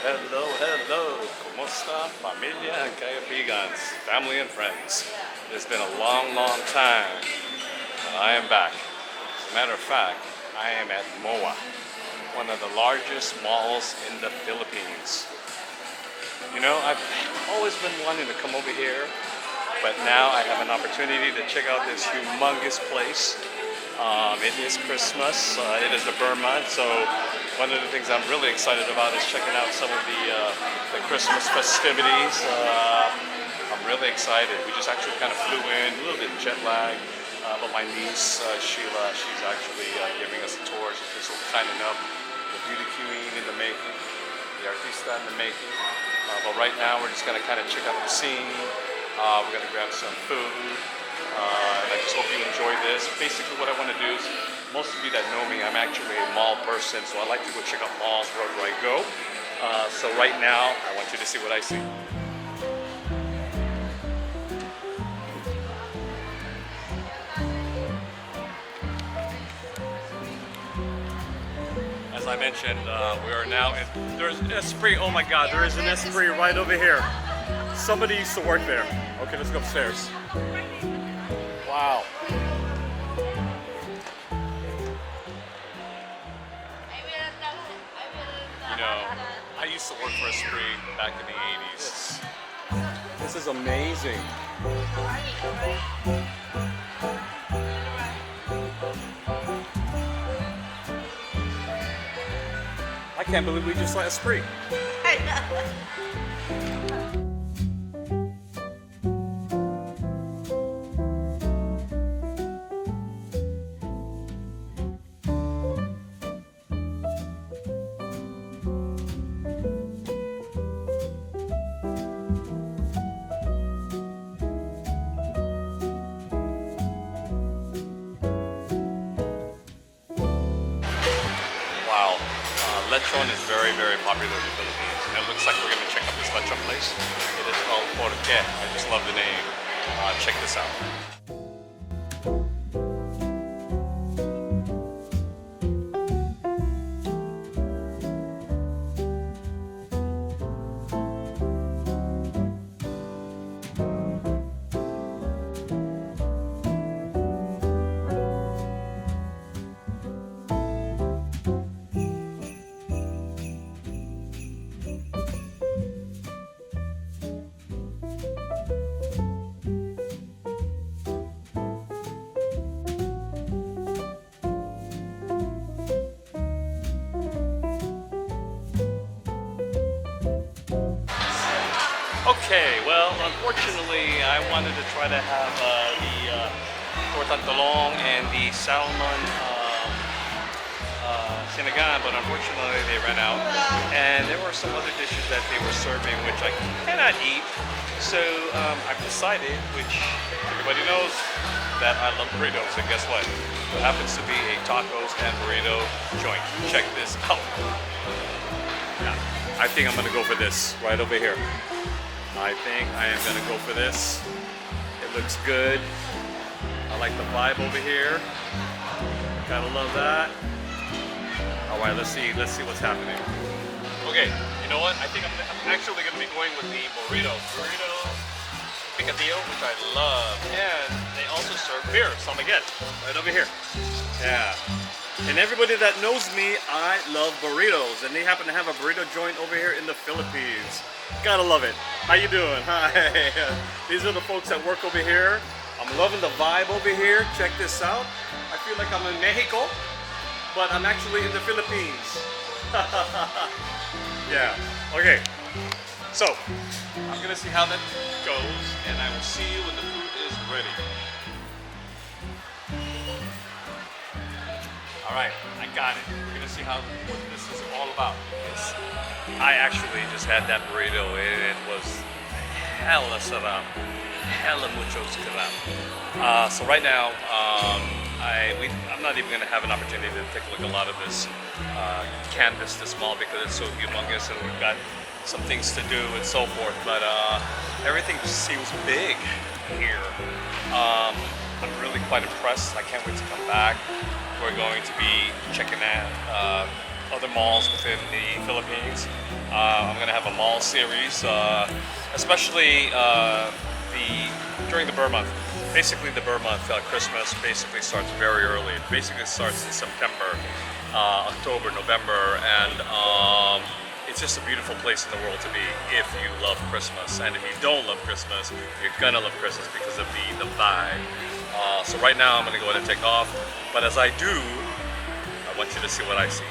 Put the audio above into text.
Hello, hello. Kumusta, familia and kaibigan, family and friends. It's been a long, long time. I am back. As a matter of fact, I am at MOA, one of the largest malls in the Philippines. You know, I've always been wanting to come over here, but now I have an opportunity to check out this humongous place. It is Christmas, it is the Burma, so one of the things I'm really excited about is checking out some of the Christmas festivities. I'm really excited. We just actually kind of flew in, a little bit jet lag, but my niece, Sheila, she's actually giving us a tour. She's been so kind enough. The beauty queen in the making, the artista in the making. But right now we're just going to kind of check out the scene. We're going to grab some food. And I just hope you enjoy this. Basically what I want to do is, most of you that know me, I'm actually a mall person, so I like to go check out malls wherever I go. So right now, I want you to see what I see. As I mentioned, we are now in, there's an Esprit, oh my god, there is an Esprit right over here. Somebody used to work there. Okay, let's go upstairs. Wow. You know, I used to work for Esprit back in the 80s. This is amazing. I can't believe we just saw Esprit. I know. Lechon is very, very popular in the Philippines. And it looks like we're going to check out this lechon place. It is called Porque. I just love the name. Check this out. Okay, well, unfortunately, I wanted to try to have the tortilla and the salmon sinigang, but unfortunately they ran out. And there were some other dishes that they were serving which I cannot eat. So I've decided, which everybody knows, that I love burritos. And guess what? It happens to be a tacos and burrito joint. Check this out. Yeah, I think I'm gonna go for this right over here. I think I am gonna go for this. It looks good. I like the vibe over here. Gotta love that. All right, let's see what's happening. Okay, you know what? I think I'm actually gonna be going with the burrito picadillo, which I love, and they also serve beer. Some again, right over here. Yeah. And everybody that knows me, I love burritos, and they happen to have a burrito joint over here in the Philippines. Gotta love it. How you doing? Hi. These are the folks that work over here. I'm loving the vibe over here. Check this out. I feel like I'm in Mexico, but I'm actually in the Philippines. Yeah. Okay. So, I'm gonna see how that goes, and I will see you when the food is ready. All right, I got it. We're gonna see what this is all about. I actually just had that burrito, and it was hella sarap, hella mucho sarap. So right now, I'm not even gonna have an opportunity to take a look at a lot of this canvas, this mall, because it's so humongous, and we've got some things to do and so forth. But everything just seems big here. I'm really quite impressed. I can't wait to come back. We're going to be checking out other malls within the Philippines. I'm gonna have a mall series, especially during the Burr month. Basically, the Burr month, Christmas, basically starts very early. It basically starts in September, October, November, and it's just a beautiful place in the world to be if you love Christmas. And if you don't love Christmas, you're gonna love Christmas because of the vibe. So right now, I'm gonna go ahead and take off. But as I do, I want you to see what I see.